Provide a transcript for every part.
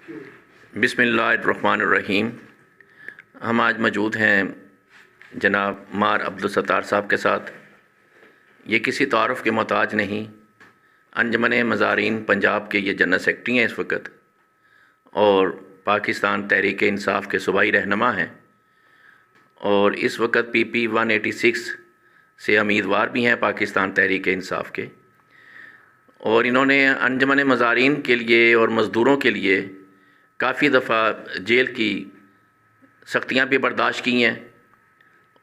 बिस्मिल्लाहिर्रहमानिर्रहीम। हम आज मौजूद हैं जनाब मार अब्दुल सत्तार साहब के साथ। ये किसी तारुफ़ के मोहताज नहीं, अंजमन मज़ारीन पंजाब के ये जनरल सेक्रेटरी हैं इस वक्त, और पाकिस्तान तहरीक इंसाफ के सूबाई रहनुमा हैं, और इस वक्त PP 186 से उम्मीदवार भी हैं पाकिस्तान तहरीक इंसाफ के। और इन्होंने अंजमन मज़ारीन के लिए और मज़दूरों के लिए काफ़ी दफ़ा जेल की सख्तियाँ भी बर्दाश्त की हैं,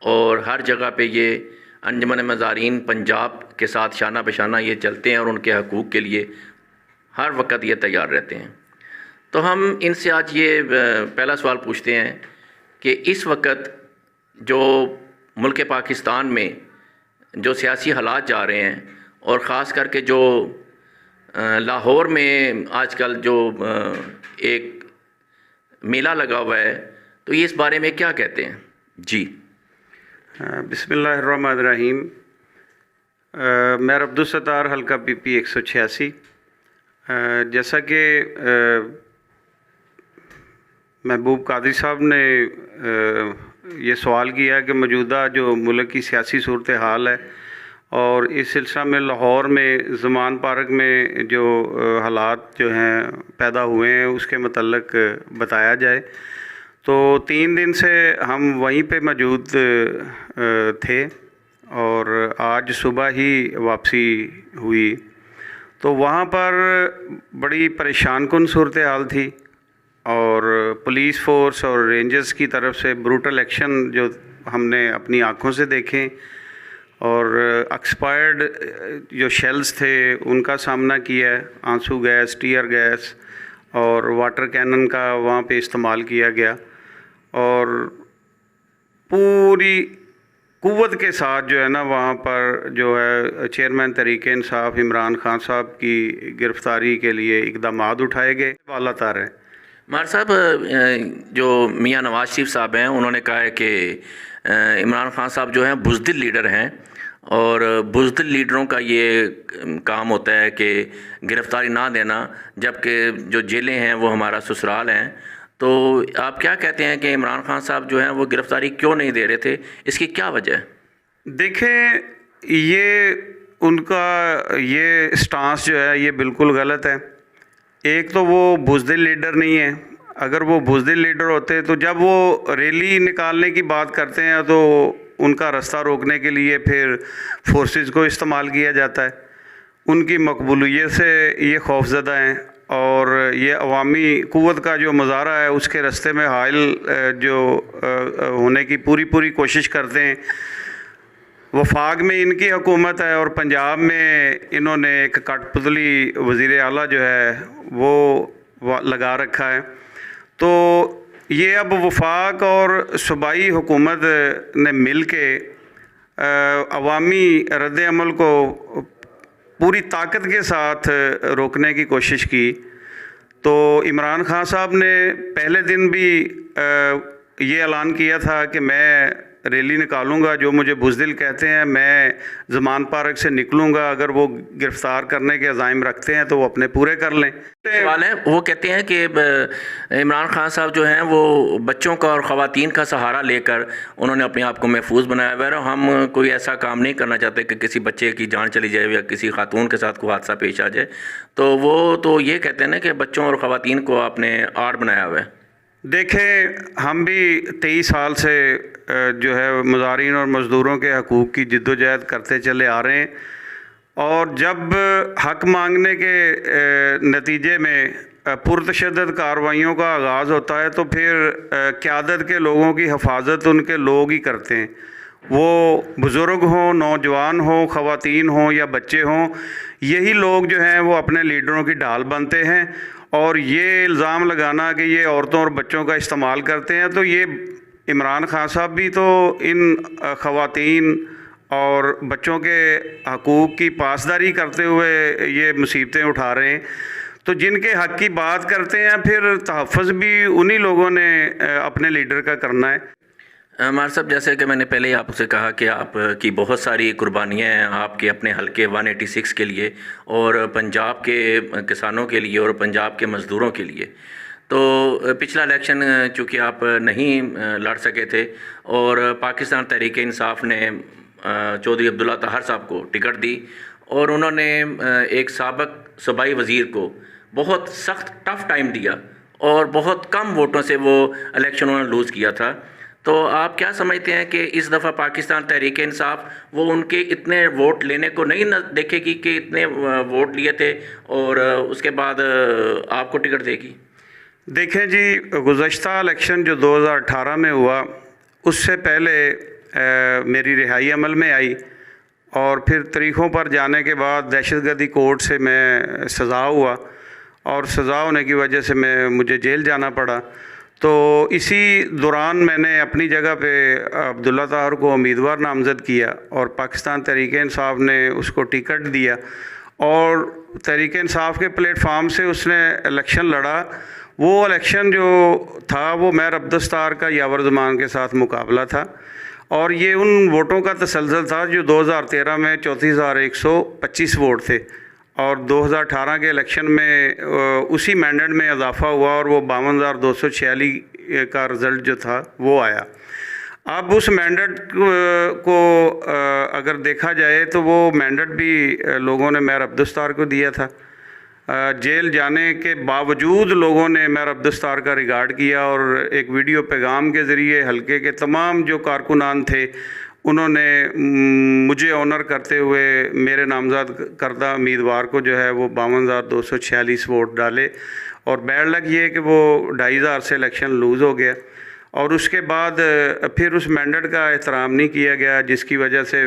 और हर जगह पे ये अंजमन मज़ारीन पंजाब के साथ शाना बशाना ये चलते हैं और उनके हकूक़ के लिए हर वक्त ये तैयार रहते हैं। तो हम इनसे आज ये पहला सवाल पूछते हैं कि इस वक्त जो मुल्क पाकिस्तान में जो सियासी हालात जा रहे हैं, और ख़ास करके जो लाहौर में आजकल जो एक मेला लगा हुआ है, तो ये इस बारे में क्या कहते हैं? जी बिस्मिल्लाहिर्रहमानिर्रहीम। मैं अब्दुल सत्तार हल्का PP 186। जैसा कि महबूब कादरी साहब ने ये सवाल किया कि मौजूदा जो मुल्क की सियासी सूरत हाल है, और इस सिलसिला में लाहौर में ज़मान पार्क में जो हालात जो हैं पैदा हुए हैं उसके मतलब बताया जाए। तो 3 दिन से हम वहीं पे मौजूद थे और आज सुबह ही वापसी हुई। तो वहाँ पर बड़ी परेशान कुन सूरत हाल थी, और पुलिस फ़ोर्स और रेंजर्स की तरफ से ब्रूटल एक्शन जो हमने अपनी आँखों से देखे, और एक्सपायर्ड जो शेल्स थे उनका सामना किया, आंसू गैस, टीयर गैस और वाटर कैनन का वहाँ पे इस्तेमाल किया गया, और पूरी कुव्वत के साथ जो है ना वहाँ पर जो है चेयरमैन तहरीक इंसाफ इमरान खान साहब की गिरफ़्तारी के लिए इक़दामात उठाए गए। वाला तार है मार साहब, जो मियाँ नवाज शरीफ साहब हैं उन्होंने कहा है कि इमरान खान साहब जो हैं बुज़दिल लीडर हैं, और बुज़दिल लीडरों का ये काम होता है कि गिरफ़्तारी ना देना, जबकि जो जेलें हैं वो हमारा ससुराल हैं। तो आप क्या कहते हैं कि इमरान खान साहब जो हैं वो गिरफ़्तारी क्यों नहीं दे रहे थे? इसकी क्या वजह है? देखें, ये उनका ये स्टांस जो है ये बिल्कुल गलत है। एक तो वो बुज़दिल लीडर नहीं है। अगर वो बुज़दिल लीडर होते तो जब वो रैली निकालने की बात करते हैं तो उनका रास्ता रोकने के लिए फिर फोर्सेस को इस्तेमाल किया जाता है। उनकी मकबूलियत से ये खौफज़दा हैं, और ये अवामी क़ुव्वत का जो मुज़ाहरा है उसके रास्ते में हाइल जो होने की पूरी कोशिश करते हैं। वफाक में इनकी हुकूमत है और पंजाब में इन्होंने एक कठपुतली वज़ीर आला जो है वो लगा रखा है। तो ये अब वफाक और सूबाई हुकूमत ने मिल के अवामी रद्द अमल को पूरी ताकत के साथ रोकने की कोशिश की। तो इमरान खान साहब ने पहले दिन भी ये ऐलान किया था कि मैं रैली निकालूंगा, जो मुझे बुज़दिल कहते हैं मैं ज़मान पार्क से निकलूंगा। अगर वो गिरफ़्तार करने के अज़ाइम रखते हैं तो वो अपने पूरे कर लें। सवाल है, वो कहते हैं कि इमरान खान साहब जो हैं वो बच्चों का और ख़वातीन का सहारा लेकर उन्होंने अपने आप को महफूज बनाया हुआ है, और हम कोई ऐसा काम नहीं करना चाहते कि किसी बच्चे की जान चली जाए या किसी खातून के साथ कोई हादसा पेश आ जाए। तो वो तो ये कहते हैं ना कि बच्चों और ख़वातीन को आपने आड़ बनाया हुआ है। देखें, हम भी 23 साल से जो है मुज़ारिन और मज़दूरों के हकूक़ की जद्दोजहद करते चले आ रहे हैं, और जब हक़ मांगने के नतीजे में पुरतशद्दद कार्रवाइयों का आगाज़ होता है तो फिर क़यादत के लोगों की हिफाजत उनके लोग ही करते हैं। वो बुज़ुर्ग हों, नौजवान हों, ख़वातीन हों या बच्चे हों, यही लोग जो हैं वो अपने लीडरों की ढाल बनते हैं। और ये इल्ज़ाम लगाना कि ये औरतों और बच्चों का इस्तेमाल करते हैं, तो ये इमरान खान साहब भी तो इन ख़वातीन और बच्चों के हकूक़ की पासदारी करते हुए ये मुसीबतें उठा रहे हैं। तो जिनके हक़ की बात करते हैं फिर तहफ़्फ़ुज़ भी उन्हीं लोगों ने अपने लीडर का करना है। मार साहब, जैसे कि मैंने पहले ही आपसे कहा कि आपकी बहुत सारी कुर्बानियाँ हैं आपके अपने हल्के 186 के लिए और पंजाब के किसानों के लिए और पंजाब के मज़दूरों के लिए। तो पिछला इलेक्शन चूँकि आप नहीं लड़ सके थे और पाकिस्तान तहरीक इंसाफ ने चौधरी अब्दुल्ला ताहर साहब को टिकट दी और उन्होंने एक साबिक सूबाई वज़ीर को बहुत सख्त टफ़ टाइम दिया और बहुत कम वोटों से वो इलेक्शन उन्होंने लूज़ किया था। तो आप क्या समझते हैं कि इस दफ़ा पाकिस्तान तहरीक इंसाफ वो उनके इतने वोट लेने को नहीं देखेगी कि इतने वोट लिए थे और उसके बाद आपको टिकट देगी? देखें जी, गुज़श्ता इलेक्शन जो 2018 में हुआ उससे पहले मेरी रिहाई अमल में आई और फिर तरीक़ों पर जाने के बाद दहशतगर्दी कोर्ट से मैं सज़ा हुआ और सज़ा होने की वजह से मुझे जेल जाना पड़ा। तो इसी दौरान मैंने अपनी जगह पे अब्दुल्ला ताहर को उम्मीदवार नामज़द किया और पाकिस्तान तहरीक इंसाफ ने उसको टिकट दिया और तहरीक इंसाफ के प्लेटफार्म से उसने इलेक्शन लड़ा। वो इलेक्शन जो था वो मेयर अब्दुस्तार का यावर ज़मान के साथ मुकाबला था और ये उन वोटों का तसलसल था जो 2013 में 34,125 वोट थे और 2018 के इलेक्शन में उसी मैंडेट में इजाफा हुआ और वो 52,246 का रिज़ल्ट जो था वो आया। अब उस मैंडेट को अगर देखा जाए तो वो मैंडेट भी लोगों ने मेयर अब्दुस्तार को दिया था। जेल जाने के बावजूद लोगों ने मेयर अब्दुस्तार का रिगार्ड किया और एक वीडियो पैगाम के ज़रिए हल्के के तमाम जो कारकुनान थे उन्होंने मुझे ऑनर करते हुए मेरे नामज़द करदा उम्मीदवार को जो है वो 52,246 वोट डाले और बैड लक ये कि वो 2,500 से इलेक्शन लूज़ हो गया और उसके बाद फिर उस मैंडेट का एहतराम नहीं किया गया, जिसकी वजह से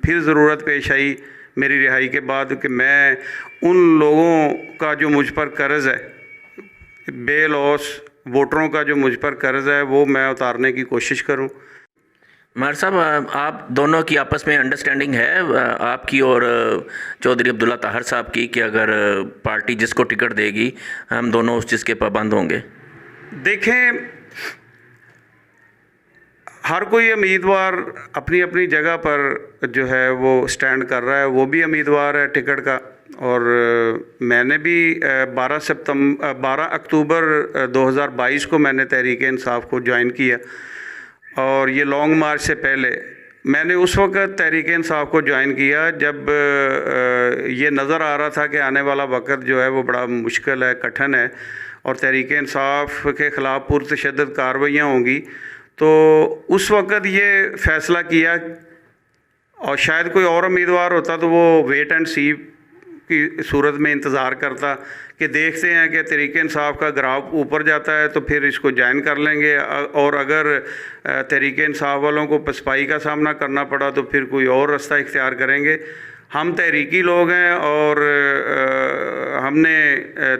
फिर ज़रूरत पेश आई मेरी रिहाई के बाद कि मैं उन लोगों का जो मुझ पर कर्ज़ है, बेलौस वोटरों का जो मुझ पर कर्ज़ है, वो मैं उतारने की कोशिश करूं। मार साहब, आप दोनों की आपस में अंडरस्टैंडिंग है आपकी और चौधरी अब्दुल्ला ताहर साहब की कि अगर पार्टी जिसको टिकट देगी हम दोनों उस चीज़ के पाबंद होंगे? देखें, हर कोई उम्मीदवार अपनी अपनी जगह पर जो है वो स्टैंड कर रहा है, वो भी उम्मीदवार है टिकट का और मैंने भी 12 अक्टूबर 2022 को मैंने तहरीक इंसाफ को ज्वाइन किया और ये लॉन्ग मार्च से पहले मैंने उस वक़्त तहरीक इंसाफ को ज्वाइन किया जब ये नज़र आ रहा था कि आने वाला वक्त जो है वो बड़ा मुश्किल है, कठिन है और तहरीक इंसाफ के ख़िलाफ़ पुरतशद्दुद कार्रवाइयाँ होंगी। तो उस वक़्त ये फ़ैसला किया और शायद कोई और उम्मीदवार होता तो वो वेट एंड सी की सूरत में इंतज़ार करता कि देखते हैं कि तहरीक इंसाफ का ग्राफ ऊपर जाता है तो फिर इसको ज्वाइन कर लेंगे और अगर तहरीक इंसाफ वालों को पसपाई का सामना करना पड़ा तो फिर कोई और रास्ता इख्तियार करेंगे। हम तहरीकी लोग हैं और हमने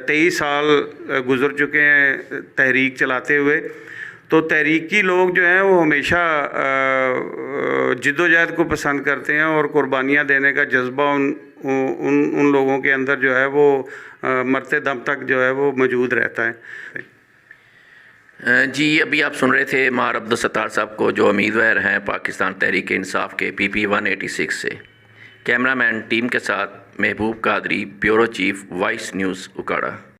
23 साल गुज़र चुके हैं तहरीक चलाते हुए। तो तहरीकी लोग जो हैं वो हमेशा जिद्दोजहद को पसंद करते हैं और कुर्बानियाँ देने का जज्बा उन लोगों के अंदर जो है वो मरते दम तक जो है वो मौजूद रहता है। जी, अभी आप सुन रहे थे मार अब्दुल सत्तार साहब को जो उम्मीदवार हैं पाकिस्तान तहरीक इंसाफ के PP 186 से। कैमरामैन टीम के साथ महबूब Qadri, bureau chief, voice news, उकाड़ा।